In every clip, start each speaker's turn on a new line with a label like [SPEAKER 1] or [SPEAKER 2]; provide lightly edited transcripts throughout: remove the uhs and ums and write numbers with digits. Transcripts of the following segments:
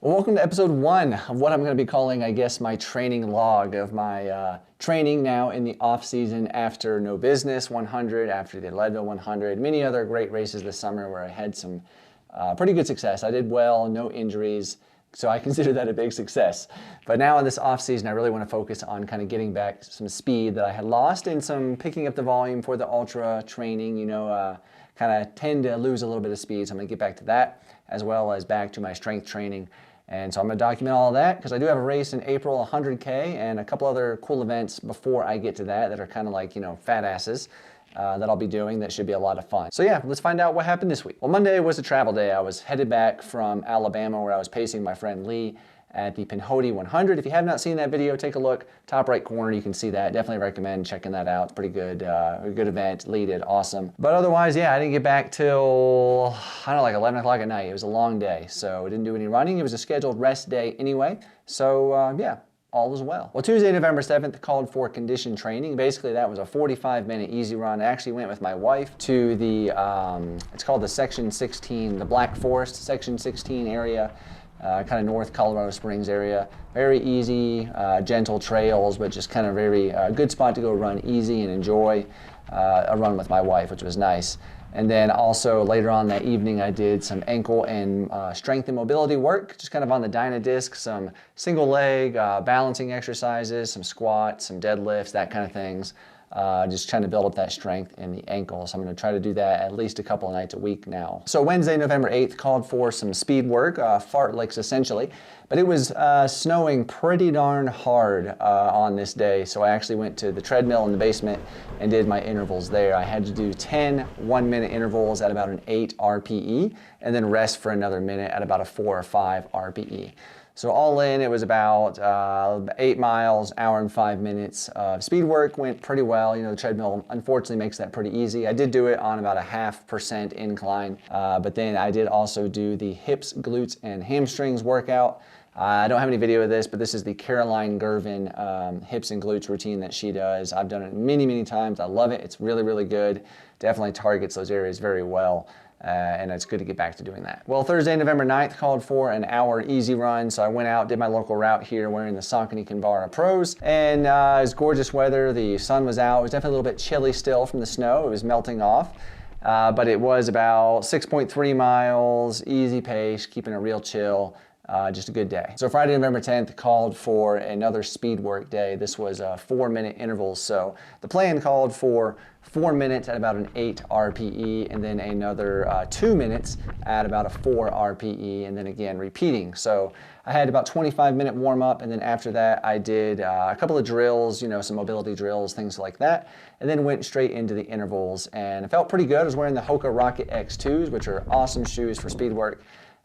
[SPEAKER 1] Well, welcome to episode 1 of what I'm going to be calling, I guess, my training log of my training now in the off season after No Business 100, after the Leadville 100, many other great races this summer where I had some pretty good success. I did well, no injuries, so I consider that a big success. But now in this off season, I really want to focus on kind of getting back some speed that I had lost and some picking up the volume for the ultra training, kind of tend to lose a little bit of speed. So I'm going to get back to that as well as back to my strength training. And so I'm going to document all of that because I do have a race in April, 100K, and a couple other cool events before I get to that are kind of like, fat asses that I'll be doing that should be a lot of fun. So yeah, let's find out what happened this week. Well, Monday was a travel day. I was headed back from Alabama where I was pacing my friend Lee at the Pinhoti 100. If you have not seen that video, take a look. Top right corner, you can see that. Definitely recommend checking that out. It's pretty good, a good event. Lee did awesome. But otherwise, yeah, I didn't get back till, I don't know, like 11 o'clock at night. It was a long day, so I didn't do any running. It was a scheduled rest day anyway. So yeah, all was well. Well, Tuesday, November 7th called for condition training. Basically, that was a 45-minute easy run. I actually went with my wife to the, it's called the Section 16, the Black Forest Section 16 area. Kind of North Colorado Springs area. Very easy, gentle trails, but just kind of very good spot to go run easy and enjoy a run with my wife, which was nice. And then also later on that evening, I did some ankle and strength and mobility work, just kind of on the Dynadisc, some single leg balancing exercises, some squats, some deadlifts, that kind of things. Just trying to build up that strength in the ankle. So I'm going to try to do that at least a couple of nights a week now. So Wednesday, November 8th called for some speed work, fartleks essentially, but it was snowing pretty darn hard on this day. So I actually went to the treadmill in the basement and did my intervals there. I had to do 10 1-minute intervals at about an 8 RPE and then rest for another minute at about a 4 or 5 RPE. So all in, it was about 8 miles, hour and 5 minutes. Speed work went pretty well. The treadmill unfortunately makes that pretty easy. I did do it on about a 0.5% incline, but then I did also do the hips, glutes, and hamstrings workout. I don't have any video of this, but this is the Caroline Gervin hips and glutes routine that she does. I've done it many, many times. I love it. It's really, really good. Definitely targets those areas very well. And it's good to get back to doing that. Well, Thursday, November 9th called for an hour easy run. So I went out, did my local route here wearing the Saucony Kinvara Pros. And it was gorgeous weather. The sun was out. It was definitely a little bit chilly still from the snow. It was melting off. But it was about 6.3 miles, easy pace, keeping it real chill. Just a good day. So Friday, November 10th called for another speed work day. This was 4-minute intervals. So the plan called for 4 minutes at about an 8 RPE and then another 2 minutes at about a 4 RPE and then again repeating. So I had about 25-minute warm up and then after that I did a couple of drills, some mobility drills, things like that, and then went straight into the intervals and it felt pretty good. I was wearing the Hoka Rocket X2s, which are awesome shoes for speed work.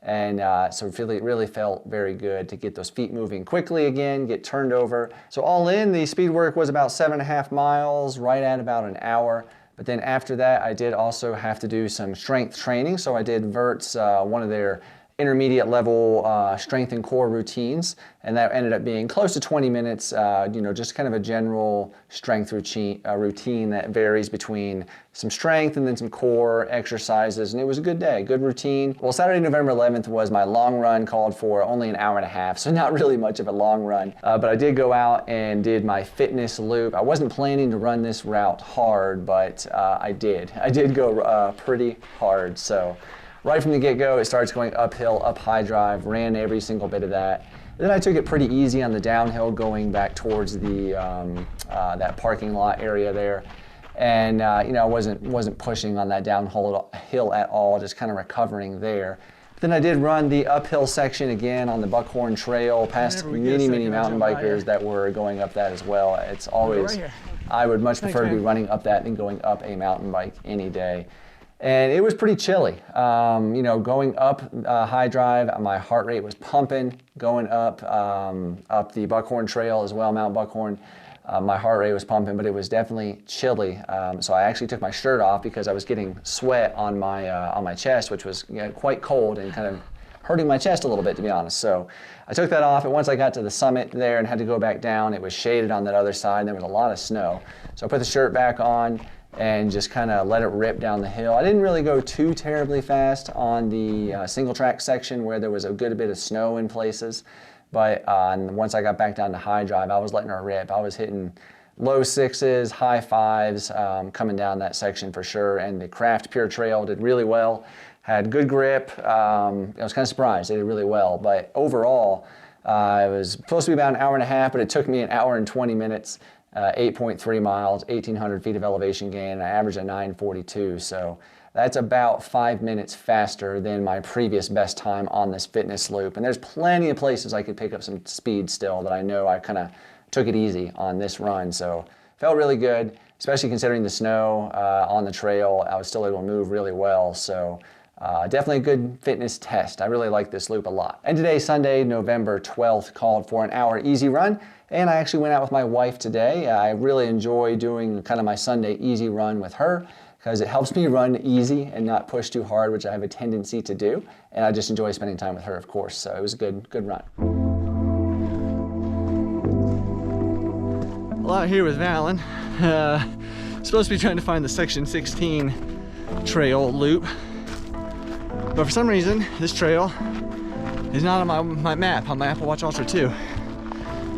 [SPEAKER 1] And so it really felt very good to get those feet moving quickly again, get turned over. So all in, the speed work was about 7.5 miles, right at about an hour. But then after that, I did also have to do some strength training. So I did Vert's, one of their intermediate level strength and core routines, and that ended up being close to 20 minutes, just kind of a general strength routine that varies between some strength and then some core exercises, and it was a good day, good routine. Well, Saturday, November 11th was my long run, called for only an hour and a half, so not really much of a long run, but I did go out and did my fitness loop. I wasn't planning to run this route hard, but I did go pretty hard, so right from the get-go, it starts going uphill, up high drive, ran every single bit of that. Then I took it pretty easy on the downhill going back towards the that parking lot area there. And I wasn't pushing on that downhill at all, just kind of recovering there. But then I did run the uphill section again on the Buckhorn Trail past many mountain bikers that were going up that as well. It's always, I would much prefer to be running up that than going up a mountain bike any day. And it was pretty chilly. Going up high drive, my heart rate was pumping. Going up the Buckhorn Trail as well, Mount Buckhorn, my heart rate was pumping, but it was definitely chilly. So I actually took my shirt off because I was getting sweat on my chest, which was quite cold and kind of hurting my chest a little bit, to be honest. So I took that off, and once I got to the summit there and had to go back down, it was shaded on that other side, and there was a lot of snow. So I put the shirt back on, and just kind of let it rip down the hill. I didn't really go too terribly fast on the single track section where there was a good bit of snow in places, but once I got back down to high drive, I was letting her rip. I was hitting low 6s, high 5s coming down that section for sure, and the Craft Pure Trail did really well. Had good grip. I was kind of surprised they did really well, but overall, it was supposed to be about an hour and a half, but it took me an hour and 20 minutes, 8.3 miles, 1,800 feet of elevation gain, and I averaged a 9:42. So that's about 5 minutes faster than my previous best time on this fitness loop. And there's plenty of places I could pick up some speed still that I know I kind of took it easy on this run. So felt really good, especially considering the snow on the trail. I was still able to move really well. So definitely a good fitness test. I really like this loop a lot. And today, Sunday, November 12th, called for an hour easy run. And I actually went out with my wife today. I really enjoy doing kind of my Sunday easy run with her because it helps me run easy and not push too hard, which I have a tendency to do. And I just enjoy spending time with her, of course. So it was a good run. Well, out here with Valen, supposed to be trying to find the section 16 trail loop. But for some reason, this trail is not on my map, on my Apple Watch Ultra 2.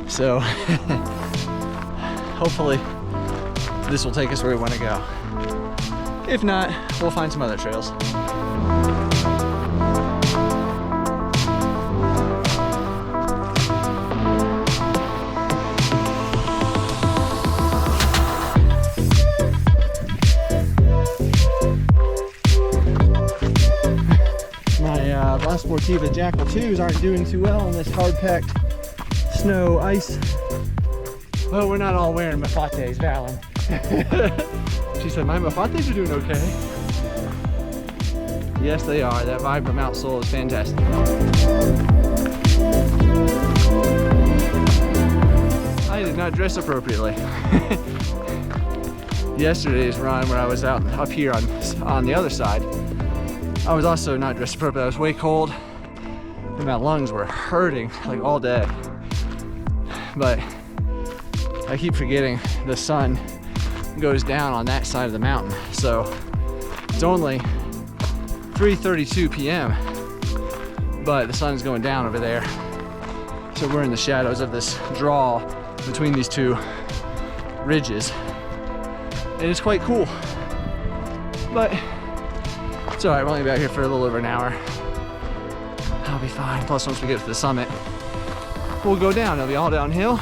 [SPEAKER 1] So, hopefully, this will take us where we want to go. If not, we'll find some other trails. La Sportiva Jackal 2s aren't doing too well in this hard-packed snow ice. Well, we're not all wearing mafates, Valen. She said, my mafates are doing okay. Yes, they are. That Vibrant outsole is fantastic. I did not dress appropriately. Yesterday's run where I was out up here on the other side, I was also not dressed appropriately. I was way cold and my lungs were hurting like all day. But I keep forgetting the sun goes down on that side of the mountain. So it's only 3:32 p.m. but the sun's going down over there. So we're in the shadows of this draw between these two ridges. And it's quite cool. But it's all right, we're only back here for a little over an hour. I'll be fine. Plus, once we get to the summit, we'll go down. It'll be all downhill.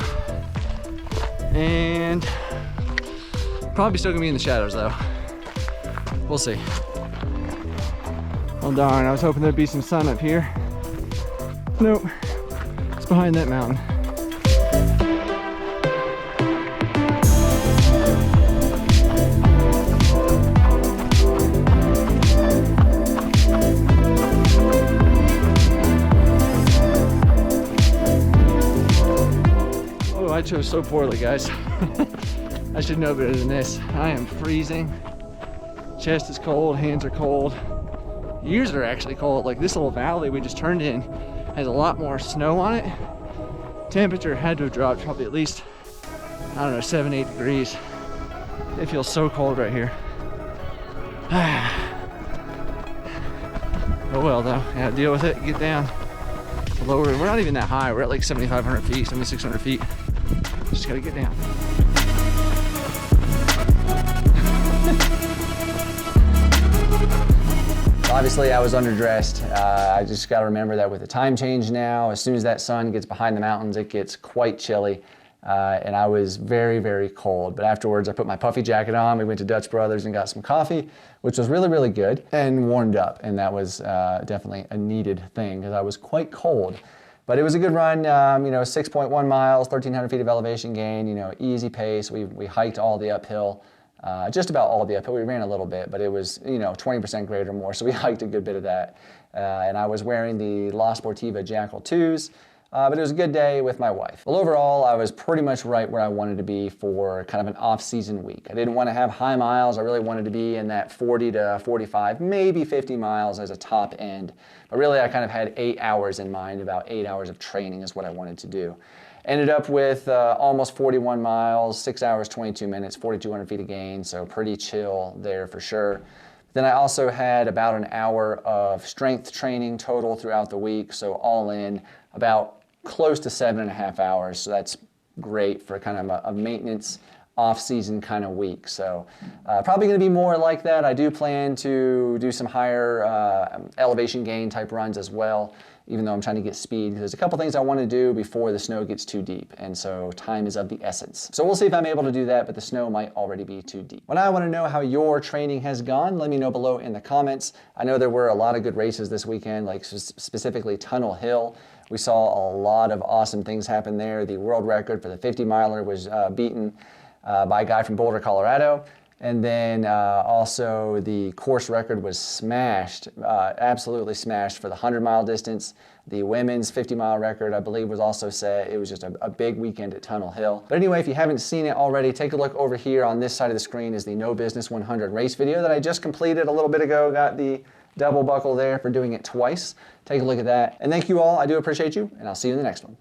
[SPEAKER 1] And probably still gonna be in the shadows though. We'll see. Well, darn, I was hoping there'd be some sun up here. Nope, it's behind that mountain. I chose so poorly, guys. I should know better than this. I am freezing. Chest is cold, hands are cold. Ears are actually cold. Like this little valley we just turned in has a lot more snow on it. Temperature had to have dropped probably at least, I don't know, 7-8 degrees. It feels so cold right here. Oh well though, yeah, deal with it, get down. Lower, we're not even that high. We're at like 7,500 feet, 7,600 feet. Just gotta get down. Obviously, I was underdressed. I just gotta remember that with the time change now, as soon as that sun gets behind the mountains, it gets quite chilly. And I was very, very cold. But afterwards, I put my puffy jacket on. We went to Dutch Brothers and got some coffee, which was really, really good, and warmed up. And that was definitely a needed thing because I was quite cold. But it was a good run, 6.1 miles, 1,300 feet of elevation gain, easy pace. We hiked all the uphill, just about all the uphill. We ran a little bit, but it was, 20% grade or more. So we hiked a good bit of that. And I was wearing the La Sportiva Jackal 2s. But it was a good day with my wife. Well, overall, I was pretty much right where I wanted to be for kind of an off-season week. I didn't want to have high miles. I really wanted to be in that 40 to 45, maybe 50 miles as a top end. But really, I kind of had 8 hours in mind. About 8 hours of training is what I wanted to do. Ended up with almost 41 miles, 6 hours, 22 minutes, 4,200 feet of gain, so pretty chill there for sure. Then I also had about an hour of strength training total throughout the week, so all in about close to 7.5 hours. So that's great for kind of a maintenance off-season kind of week. So probably going to be more like that. I do plan to do some higher elevation gain type runs as well, even though I'm trying to get speed. There's a couple things I want to do before the snow gets too deep, and so time is of the essence. So we'll see if I'm able to do that, but the snow might already be too deep. When I want to know how your training has gone, let me know below in the comments. I know there were a lot of good races this weekend, like specifically Tunnel Hill. We saw a lot of awesome things happen there. The world record for the 50-miler was beaten by a guy from Boulder, Colorado. And then also the course record was smashed, absolutely smashed for the 100-mile distance. The women's 50-mile record, I believe, was also set. It was just a big weekend at Tunnel Hill. But anyway, if you haven't seen it already, take a look over here on this side of the screen is the No Business 100 race video that I just completed a little bit ago. Got the double buckle there for doing it twice. Take a look at that. And thank you all. I do appreciate you, and I'll see you in the next one.